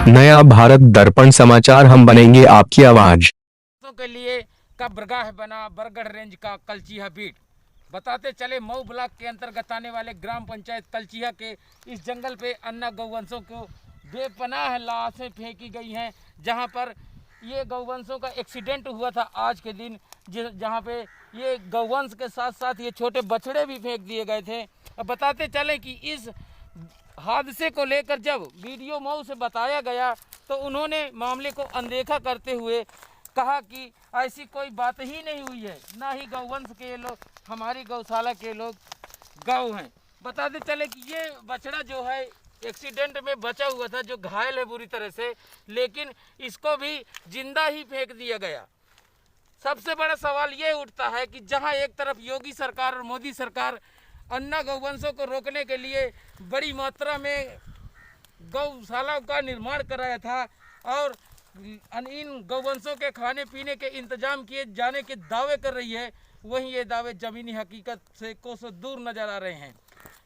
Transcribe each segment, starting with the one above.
नया भारत दर्पण समाचार, हम बनेंगे आपकी आवाज। के लिए का बरगाह बना बरगढ़ रेंज का कलचीहा बीट। बताते चले मऊ ब्लॉक के अंतर्गत आने वाले ग्राम पंचायत कलचीहा के इस जंगल पे अन्ना गौवंशों को बेपनाह लाशें फेंकी गई हैं, जहां पर ये गौवंशों का एक्सीडेंट हुआ था आज के दिन, जहां पे ये गौवंश के साथ साथ ये छोटे बछड़े भी फेंक दिए गए थे। अब बताते चले कि इस हादसे को लेकर जब वीडियो मऊ से बताया गया तो उन्होंने मामले को अनदेखा करते हुए कहा कि ऐसी कोई बात ही नहीं हुई है, ना ही गौवंश के लोग हमारी गौशाला के लोग गौ हैं। बताते चले कि ये बछड़ा जो है एक्सीडेंट में बचा हुआ था, जो घायल है बुरी तरह से, लेकिन इसको भी जिंदा ही फेंक दिया गया। सबसे बड़ा सवाल ये उठता है कि जहां एक तरफ योगी सरकार और मोदी सरकार अन्ना गौवंशों को रोकने के लिए बड़ी मात्रा में गौशाला का निर्माण कराया था और इन गौवंशों के खाने पीने के इंतजाम किए जाने के दावे कर रही है, वहीं ये दावे ज़मीनी हकीकत से कोसों दूर नजर आ रहे हैं।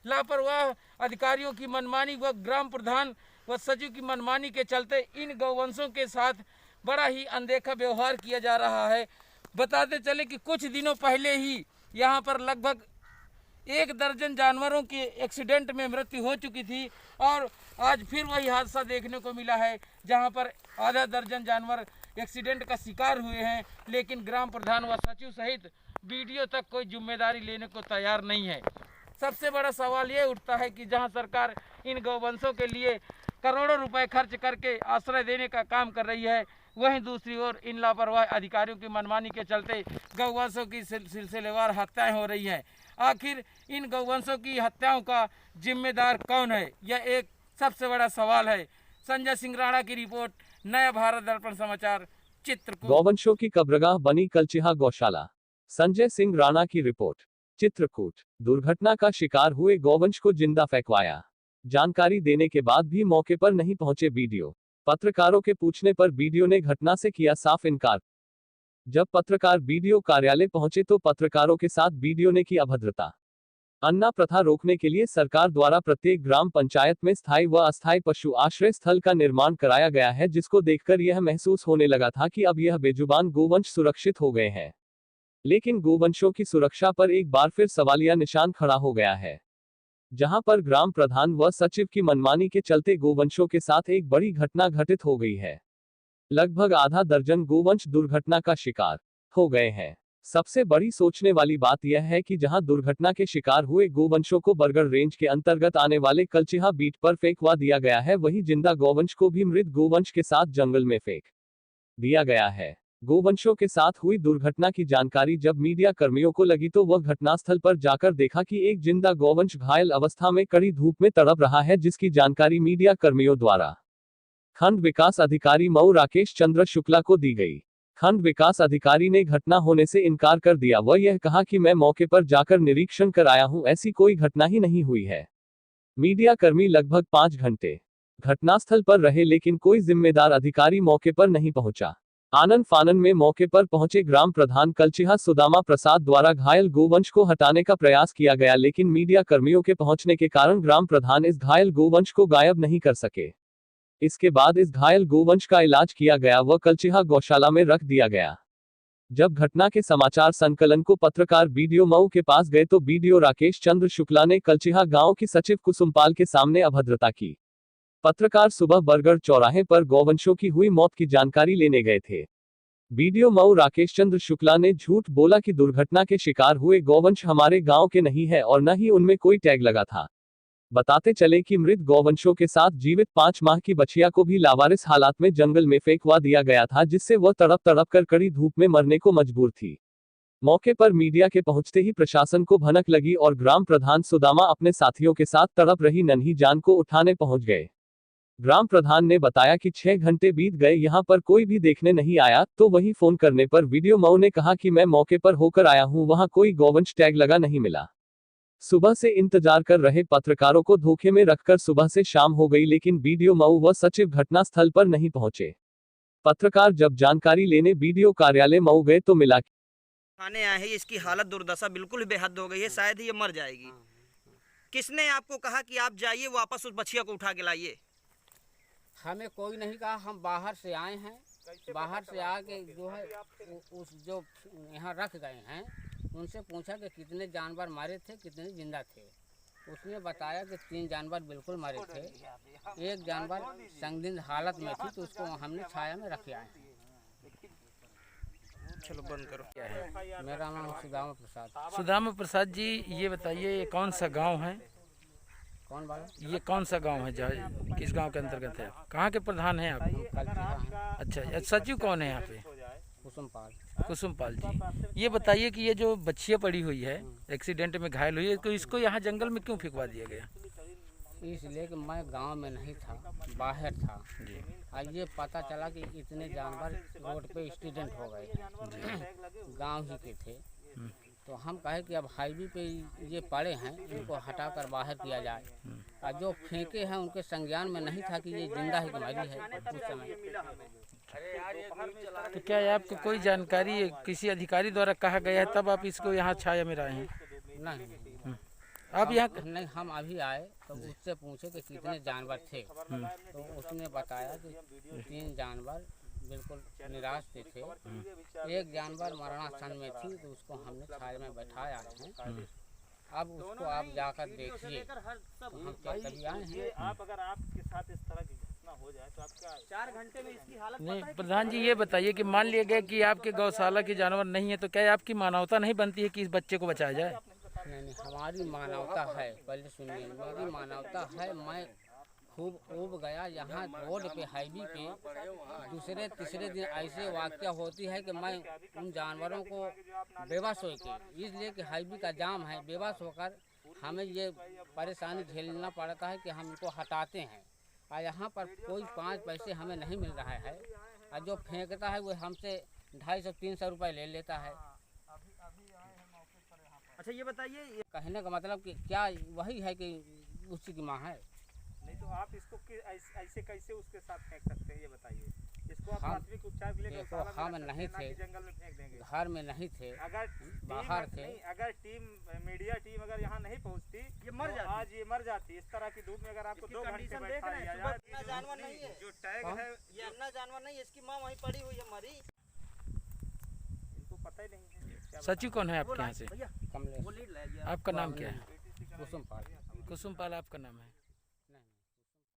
लापरवाह अधिकारियों की मनमानी व ग्राम प्रधान व सचिव की मनमानी के चलते इन गौवंशों के साथ बड़ा ही अनदेखा व्यवहार किया जा रहा है। बताते चले कि कुछ दिनों पहले ही यहाँ पर लगभग 1 दर्जन जानवरों की एक्सीडेंट में मृत्यु हो चुकी थी और आज फिर वही हादसा देखने को मिला है, जहां पर आधा दर्जन जानवर एक्सीडेंट का शिकार हुए हैं, लेकिन ग्राम प्रधान व सचिव सहित बीडीओ तक कोई जिम्मेदारी लेने को तैयार नहीं है। सबसे बड़ा सवाल ये उठता है कि जहां सरकार इन गौवंशों के लिए करोड़ों रुपए खर्च करके आश्रय देने का काम कर रही है, वहीं दूसरी ओर इन लापरवाह अधिकारियों की मनमानी के चलते गौवंशों की सिलसिलेवार हत्याएं हो रही हैं। आखिर इन गौवंशों की हत्याओं का जिम्मेदार कौन है, यह एक सबसे बड़ा सवाल है। संजय सिंह राणा की रिपोर्ट, नया भारत दर्पण समाचार, चित्रकूट। गौवंशों की कब्रगाह बनी कलचीहा गौशाला। संजय सिंह राणा की रिपोर्ट, चित्रकूट। दुर्घटना का शिकार हुए गौवंश को जिंदा फेंकवाया। जानकारी देने के बाद भी मौके पर नहीं पहुंचे बीडीओ। पत्रकारों के पूछने पर बीडीओ ने घटना से किया साफ इनकार। जब पत्रकार बीडीओ कार्यालय पहुंचे तो पत्रकारों के साथ बीडीओ ने की अभद्रता। अन्ना प्रथा रोकने के लिए सरकार द्वारा प्रत्येक ग्राम पंचायत में स्थायी व अस्थायी पशु आश्रय स्थल का निर्माण कराया गया है, जिसको देखकर यह महसूस होने लगा था कि अब यह बेजुबान गोवंश सुरक्षित हो गए हैं। लेकिन गोवंशों की सुरक्षा पर एक बार फिर सवालिया निशान खड़ा हो गया है, जहां पर ग्राम प्रधान व सचिव की मनमानी के चलते गोवंशों के साथ एक बड़ी घटना घटित हो गई है। लगभग आधा दर्जन गोवंश दुर्घटना का शिकार हो गए हैं। सबसे बड़ी सोचने वाली बात यह है कि जहां दुर्घटना के शिकार हुए गोवंशों को बरगढ़ रेंज के अंतर्गत आने वाले कलचीहा बीट पर फेंकवा दिया गया है, वहीं जिंदा गौवंश को भी मृत गोवंश के साथ जंगल में फेंक दिया गया है। गोवंशों के साथ हुई दुर्घटना की जानकारी जब मीडिया कर्मियों को लगी तो वह घटनास्थल पर जाकर देखा कि एक जिंदा गौवंश घायल अवस्था में कड़ी धूप में तड़प रहा है, जिसकी जानकारी मीडिया कर्मियों द्वारा खंड विकास अधिकारी मऊ राकेश चंद्र शुक्ला को दी गई। खंड विकास अधिकारी ने घटना होने से इनकार कर दिया। वह यह कहा कि मैं मौके पर जाकर निरीक्षण कर आया हूं, ऐसी कोई घटना ही नहीं हुई है। मीडिया कर्मी लगभग 5 घंटे घटनास्थल पर रहे, लेकिन कोई जिम्मेदार अधिकारी मौके पर नहीं पहुंचा। आनन फानन में मौके पर पहुंचे ग्राम प्रधान कलचीहा सुदामा प्रसाद द्वारा घायल गोवंश को हटाने का प्रयास किया गया, लेकिन मीडिया कर्मियों के पहुंचने के कारण ग्राम प्रधान इस घायल गोवंश को गायब नहीं कर सके। इसके बाद इस घायल गोवंश का इलाज किया गया व कलचीहा गौशाला में रख दिया गया। जब घटना के समाचार संकलन को पत्रकार बीडीओ मऊ के पास गए तो बीडीओ राकेश चंद्र शुक्ला ने कलचीहा गांव की सचिव कुसुमपाल के सामने अभद्रता की। पत्रकार सुबह बरगढ़ चौराहे पर गौवंशों की हुई मौत की जानकारी लेने गए थे। बीडीओ मऊ राकेश चंद्र शुक्ला ने झूठ बोला कि दुर्घटना के शिकार हुए गौवंश हमारे गांव के नहीं है और न ही उनमें कोई टैग लगा था। बताते चले कि मृत गौवंशों के साथ जीवित 5 माह की बछिया को भी लावारिस हालात में जंगल में फेंकवा दिया गया था, जिससे वह तड़प तड़प कर कड़ी धूप में मरने को मजबूर थी। मौके पर मीडिया के पहुंचते ही प्रशासन को भनक लगी और ग्राम प्रधान सुदामा अपने साथियों के साथ तड़प रही नन्ही जान को उठाने पहुंच गए। ग्राम प्रधान ने बताया कि 6 घंटे बीत गए, यहां पर कोई भी देखने नहीं आया, तो वहीं फोन करने पर वीडियो मऊ ने कहा कि मैं मौके पर होकर आया हूं, वहां कोई गौवंश टैग लगा नहीं मिला। सुबह से इंतजार कर रहे पत्रकारों को धोखे में रखकर सुबह से शाम हो गई, लेकिन बीडीओ मऊ व सचिव घटनास्थल पर नहीं पहुंचे। पत्रकार जब जानकारी लेने बीडीओ कार्यालय मऊ गए तो मिला थाने आए हैं, इसकी हालत दुर्दशा बिल्कुल बेहद हो गई है, शायद ये मर जाएगी। किसने आपको कहा कि आप जाइए वापस उस बछिया को उठा के लाइए? हमें कोई नहीं कहा, हम बाहर से आए हैं। बाहर से आके जो है उस जो यहाँ रख गए हैं उनसे पूछा कि कितने जानवर मारे थे, कितने जिंदा थे। उसने बताया कि 3 जानवर बिल्कुल मारे थे, एक जानवर संदिग्ध हालत में थी तो उसको हमने छाया में रखे आए हैं। चलो बंद करो। मेरा नाम सुदामा प्रसाद। सुदामा प्रसाद जी, ये बताइए ये कौन सा गांव है? कौन वाला? ये कौन सा गांव है जहाँ किस गांव के अंतर्गत है? कहाँ के प्रधान हैं आप? अच्छा, सचिव कौन है यहाँ पे? कुसुमपाल। कुसुमपाल जी, ये बताइए कि ये जो बच्चियाँ पड़ी हुई है, एक्सीडेंट में घायल हुई है, तो इसको यहाँ जंगल में क्यों फेंकवा दिया गया? इसलिए कि मैं गांव में नहीं था, बाहर था। और ये पता चला कि इतने जानवर रोड पे एक्सीडेंट हो गए, गांव ही के थे। तो हम कहे कि अब हाईवे पे ये पड़े हैं, इनको हटाकर बाहर किया जाए। और जो फेंके हैं उनके संज्ञान में नहीं था कि ये जिंदा ही मरी है उस समय। तो क्या आपको कोई जानकारी किसी अधिकारी द्वारा कहा गया है तब आप इसको यहाँ छाया में लाए हैं? नहीं, आप यहाँ नहीं, हम अभी आए तो उससे पूछे कि कितने जानवर थे, तो उसने बताया कि 3 जानवर बिल्कुल निराश थे। एक जानवर मरणासन में थी तो उसको हमने छाया में बैठाया है। अब उसको आप जाकर देखिए, तो हम कभी आए हैं। आप अगर आपके साथ इस तरह की घटना हो जाए तो आप क्या 4 घंटे में इसकी हालत नहीं, प्रधान जी ये बताइए कि मान लिया गया कि आपके गौशाला के जानवर नहीं है, तो क्या आपकी मानवता नहीं बनती है कि इस बच्चे को बचाया जाए? नहीं, हमारी मानवता है। पहले सुनिए, मेरी मानवता है। मैं खूब ऊब गया यहाँ रोड पे, हाईवे पे। दूसरे तीसरे दिन ऐसे वाक़या होती है कि मैं उन जानवरों को बेबस हो के, इसलिए कि हाईवे का जाम है, बेबस होकर हमें ये परेशानी झेलना पड़ता है कि हम इनको हटाते हैं। और यहाँ पर कोई 5 पैसे हमें नहीं मिल रहा है। और जो फेंकता है वो हमसे 250-300 रुपये ले लेता है। अच्छा ये बताइए, कहने का मतलब कि क्या वही है कि उसी की माँ है? नहीं तो आप इसको ऐसे कैसे उसके साथ फेंक सकते हैं, ये बताइए। इसको आप हम- प्राथमिक उपचार के लिए देखो, गौशाला में हम रख सकते नहीं हैं, ना थे, कि जंगल में फेंक देंगे। घर में नहीं थे, अगर बाहर थे। नहीं, अगर मीडिया टीम अगर यहाँ नहीं पहुँचती ये मर तो जाती। आज ये मर जाती। इस तरह की धूप में अगर आपको 2 घंटे कंडीशन देख बैठा रहे दिया हैं, जाए, सुबह जानवर नहीं है, जो टैग हाँ? है ये अपना जानवर नहीं है, इसकी माँ वहीं पड़ी हुई है, मरी। इनको पता ही नहीं है क्या सचिव कौन है आपके यहाँ से? कमलेश। वो लीड ले गया। आपका नाम क्या है? कुसुमपाल। कुसुमपाल आपका नाम है।